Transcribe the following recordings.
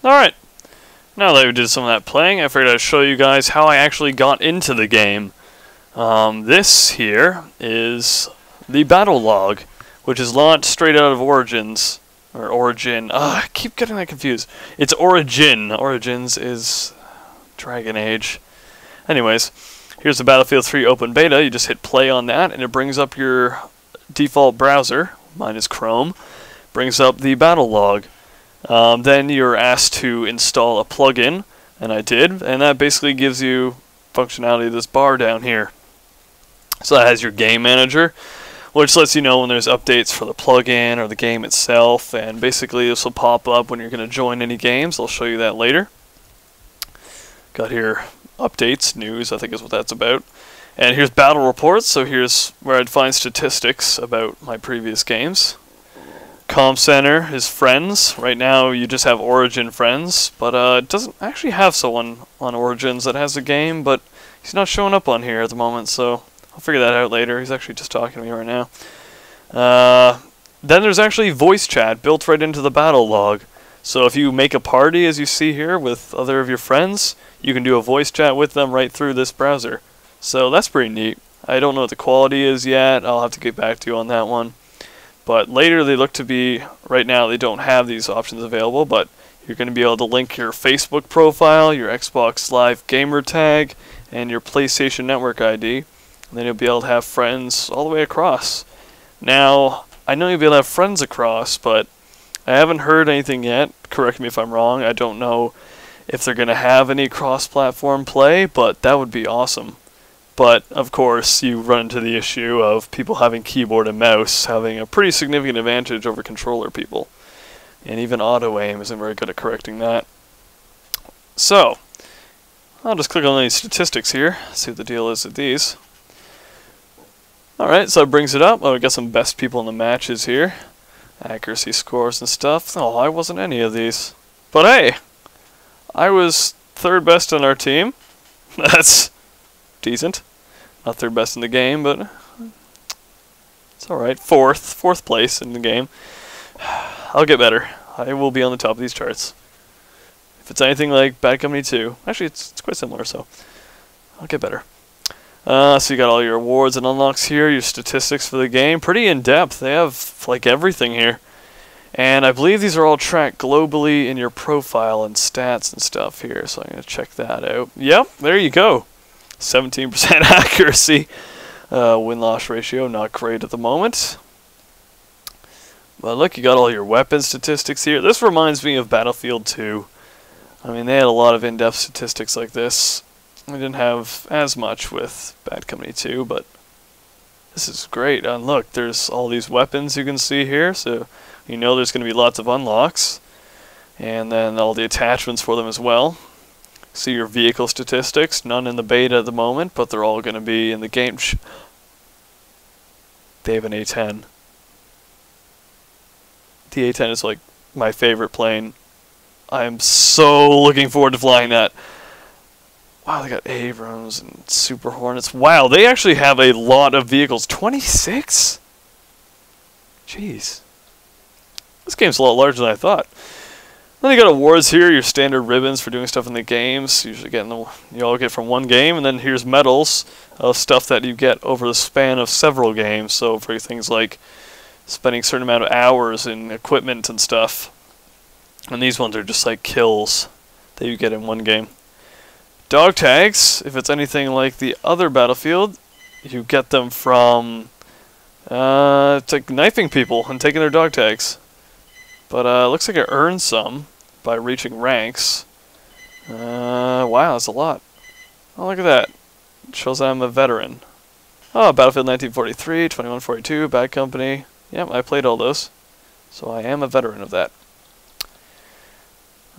Alright, now that we did some of that playing, I figured I'd show you guys how I actually got into the game. This here is the Battlelog, which is launched straight out of Origins. Or Origin. I keep getting that confused. It's Origin. Origins is Dragon Age. Anyways, here's the Battlefield 3 open beta. You just hit play on that, and it brings up your default browser. Mine is Chrome. Brings up the Battlelog. Then you're asked to install a plugin, and I did, and that basically gives you functionality of this bar down here. So that has your game manager, which lets you know when there's updates for the plugin or the game itself, and basically this will pop up when you're going to join any games. I'll show you that later. Got here updates, news, I think is what that's about. And here's battle reports, so here's where I'd find statistics about my previous games. Comm Center is friends. Right now you just have Origin friends, but it doesn't actually have someone on Origins that has a game, but he's not showing up on here at the moment, so I'll figure that out later. He's actually just talking to me right now. Then there's actually voice chat built right into the Battlelog. So if you make a party, as you see here, with other of your friends, you can do a voice chat with them right through this browser. So that's pretty neat. I don't know what the quality is yet. I'll have to get back to you on that one. But later they look to be, right now they don't have these options available, but you're going to be able to link your Facebook profile, your Xbox Live gamer tag, and your PlayStation Network ID. And then you'll be able to have friends all the way across. Now, I know you'll be able to have friends across, but I haven't heard anything yet. Correct me if I'm wrong. I don't know if they're going to have any cross-platform play, but that would be awesome. But, of course, you run into the issue of people having keyboard and mouse having a pretty significant advantage over controller people. And even auto-aim isn't very good at correcting that. So, I'll just click on these statistics here, see what the deal is with these. Alright, so it brings it up. Oh, we got some best people in the matches here. Accuracy scores and stuff. Oh, I wasn't any of these. But hey, I was third best on our team. That's decent. Not third best in the game, but it's alright. Fourth place in the game. I'll get better. I will be on the top of these charts. If it's anything like Bad Company 2, actually it's quite similar, so I'll get better. So you got all your awards and unlocks here, your statistics for the game. Pretty in-depth. They have like everything here. And I believe these are all tracked globally in your profile and stats and stuff here, so I'm going to check that out. Yep, there you go. 17% accuracy. Win-loss ratio, not great at the moment. But look, you got all your weapon statistics here. This reminds me of Battlefield 2. I mean, they had a lot of in-depth statistics like this. We didn't have as much with Bad Company 2, but this is great. And look, there's all these weapons you can see here, so you know there's going to be lots of unlocks. And then all the attachments for them as well. See your vehicle statistics, none in the beta at the moment, but they're all going to be in the game. They have an A-10. The A-10 is like my favorite plane. I am so looking forward to flying that. Wow, they got Abrams and Super Hornets. Wow, they actually have a lot of vehicles. 26? Jeez. This game's a lot larger than I thought. Then you got awards here, your standard ribbons for doing stuff in the games. Usually you all get from one game, and then here's medals of stuff that you get over the span of several games. So for things like spending a certain amount of hours in equipment and stuff. And these ones are just like kills that you get in one game. Dog tags, if it's anything like the other Battlefield, you get them from it's like knifing people and taking their dog tags. But looks like I earned some by reaching ranks. Wow, that's a lot. Oh, look at that. It shows I'm a veteran. Oh, Battlefield 1943, 2142, Bad Company. Yep, I played all those. So I am a veteran of that.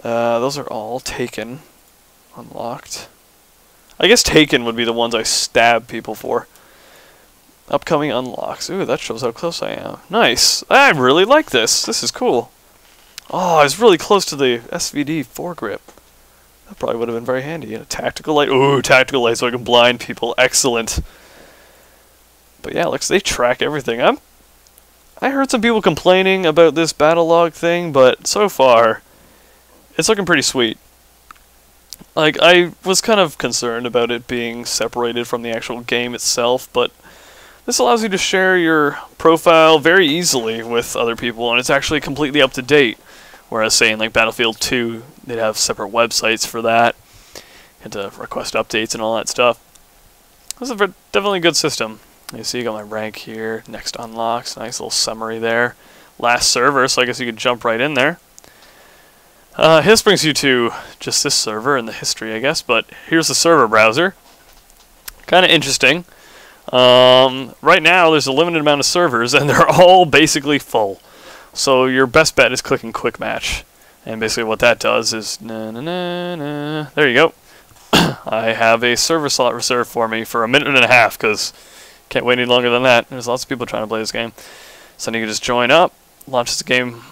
Those are all taken. Unlocked. I guess taken would be the ones I stab people for. Upcoming unlocks. Ooh, that shows how close I am. Nice. I really like this. This is cool. Oh, I was really close to the SVD foregrip. That probably would have been very handy. And a tactical light. Ooh, tactical light so I can blind people. Excellent. But yeah, looks they track everything. I heard some people complaining about this Battlelog thing, but so far it's looking pretty sweet. Like, I was kind of concerned about it being separated from the actual game itself, but this allows you to share your profile very easily with other people, and it's actually completely up to date. Whereas, say, in like Battlefield 2, they'd have separate websites for that. You had to request updates and all that stuff. This is a definitely good system. You see, you got my rank here, next unlocks, nice little summary there. Last server, so I guess you could jump right in there. This brings you to just this server and the history, I guess, but here's the server browser. Kind of interesting. Right now, there's a limited amount of servers, and they're all basically full. So your best bet is clicking Quick Match. And basically what that does is, there you go. I have a server slot reserved for me for 1.5 minutes, because can't wait any longer than that. There's lots of people trying to play this game. So you can just join up, launches the game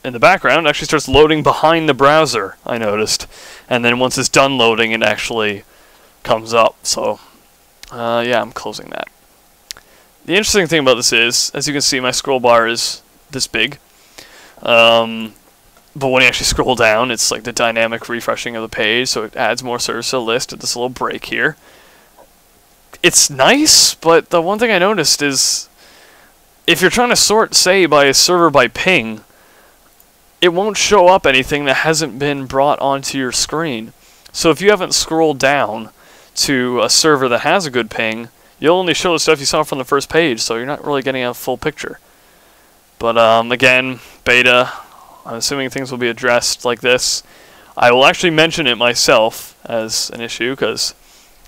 in the background, actually starts loading behind the browser, I noticed. And then once it's done loading, it actually comes up. So, yeah, I'm closing that. The interesting thing about this is, as you can see, my scroll bar is this big. But when you actually scroll down, it's like the dynamic refreshing of the page, so it adds more servers to the list at this little break here. It's nice, but the one thing I noticed is, if you're trying to sort, say, by a server by ping, it won't show up anything that hasn't been brought onto your screen. So if you haven't scrolled down to a server that has a good ping, you'll only show the stuff you saw from the first page, so you're not really getting a full picture. But again, beta, I'm assuming things will be addressed like this. I will actually mention it myself as an issue, because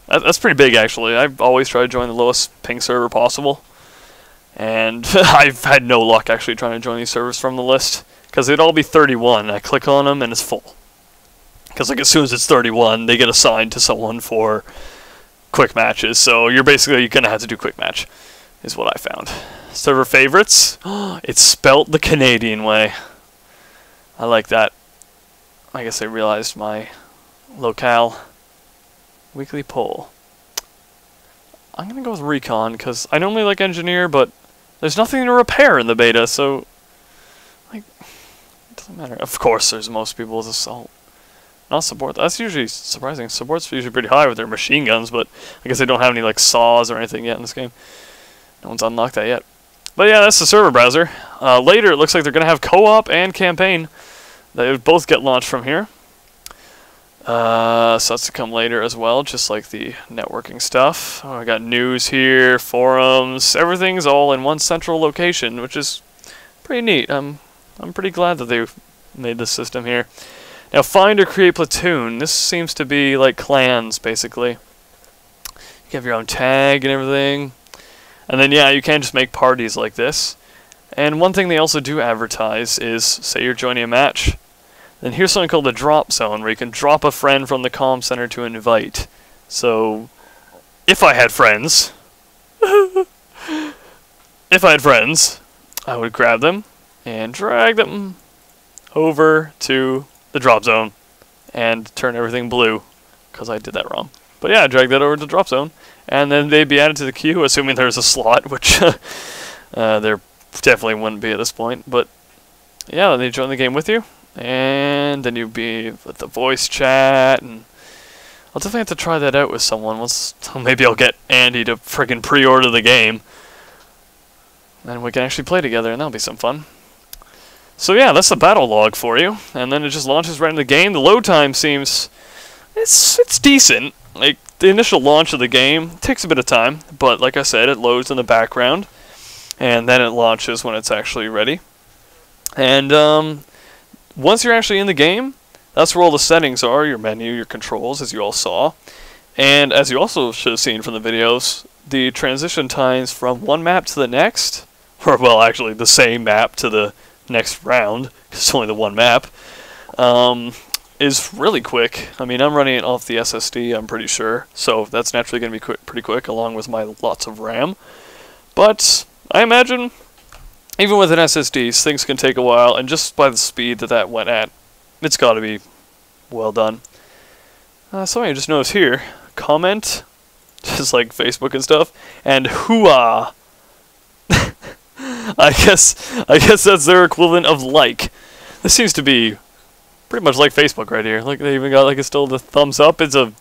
that's pretty big actually. I've always tried to join the lowest ping server possible, and I've had no luck actually trying to join these servers from the list, because they'd all be 31. I click on them and it's full. Because like as soon as it's 31, they get assigned to someone for quick matches. So you're basically going to have to do quick match, is what I found. Server favorites. It's spelt the Canadian way. I like that. I guess I realized my locale. Weekly poll. I'm going to go with Recon, because I normally like Engineer, but there's nothing to repair in the beta, so like, it doesn't matter. Of course, there's most people with Assault. Not Support. That's usually surprising. Support's usually pretty high with their machine guns, but I guess they don't have any like saws or anything yet in this game. No one's unlocked that yet. But yeah, that's the server browser. Later, it looks like they're going to have co-op and campaign. They would both get launched from here. So that's to come later as well, just like the networking stuff. Oh, I got news here, forums, everything's all in one central location, which is pretty neat. I'm pretty glad that they made this system here. Now, find or create platoon. This seems to be like clans, basically. You have your own tag and everything. And then, yeah, you can just make parties like this. And one thing they also do advertise is, say you're joining a match, then here's something called the drop zone, where you can drop a friend from the comm center to invite. So, if I had friends, I would grab them and drag them over to the drop zone and turn everything blue, because I did that wrong. But yeah, drag that over to the drop zone, and then they'd be added to the queue, assuming there's a slot, which there definitely wouldn't be at this point. But yeah, then they join the game with you, and then you'd be with the voice chat, and I'll definitely have to try that out with someone. Maybe I'll get Andy to friggin' pre-order the game, and we can actually play together, and that'll be some fun. So yeah, that's the battle log for you, and then it just launches right into the game. The load time seems, it's decent. Like, the initial launch of the game takes a bit of time, but like I said, it loads in the background, and then it launches when it's actually ready. And once you're actually in the game, that's where all the settings are, your menu, your controls, as you all saw. And as you also should have seen from the videos, the transition times from one map to the next, or well, actually the same map to the next round, because it's only the one map, is really quick. I mean, I'm running it off the SSD, I'm pretty sure, so that's naturally going to be pretty quick, along with my lots of RAM. But I imagine, even with an SSD, things can take a while, and just by the speed that that went at, it's got to be well done. Something I just noticed here, comment, just like Facebook and stuff, and hoo-ah. I guess that's their equivalent of like. This seems to be Pretty much like Facebook right here. Look, they even got like still the thumbs up. It's a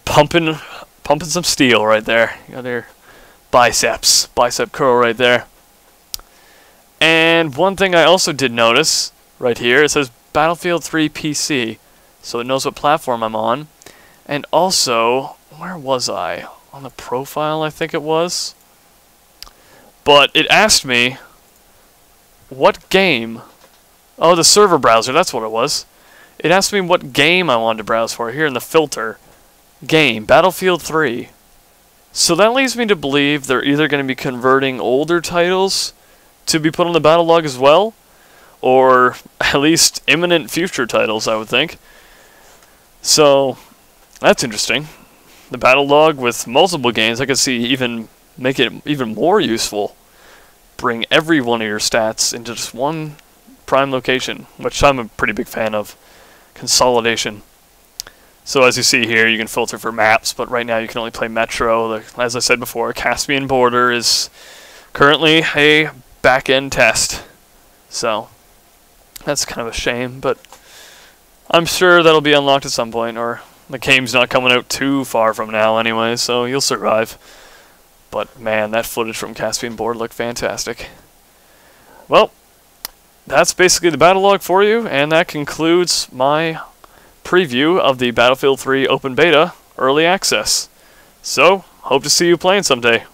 pumping some steel right there. You got their bicep curl right there. And one thing I also did notice right here, it says Battlefield 3 PC, so it knows what platform I'm on. And also, where was I? On the profile, I think it was. But it asked me what game. Oh, the server browser, that's what it was. It asked me what game I wanted to browse for here in the filter. Game, Battlefield 3. So that leads me to believe they're either going to be converting older titles to be put on the Battlelog as well, or at least imminent future titles, I would think. So, that's interesting. The Battlelog with multiple games, I could see even make it even more useful. Bring every one of your stats into just one prime location, which I'm a pretty big fan of. Consolidation. So as you see here, you can filter for maps, but right now you can only play Metro. As I said before, Caspian Border is currently a back-end test. So, that's kind of a shame, but I'm sure that'll be unlocked at some point, or the game's not coming out too far from now anyway, so you'll survive. But man, that footage from Caspian Border looked fantastic. Well, that's basically the Battlelog for you, and that concludes my preview of the Battlefield 3 Open Beta Early Access. So, hope to see you playing someday.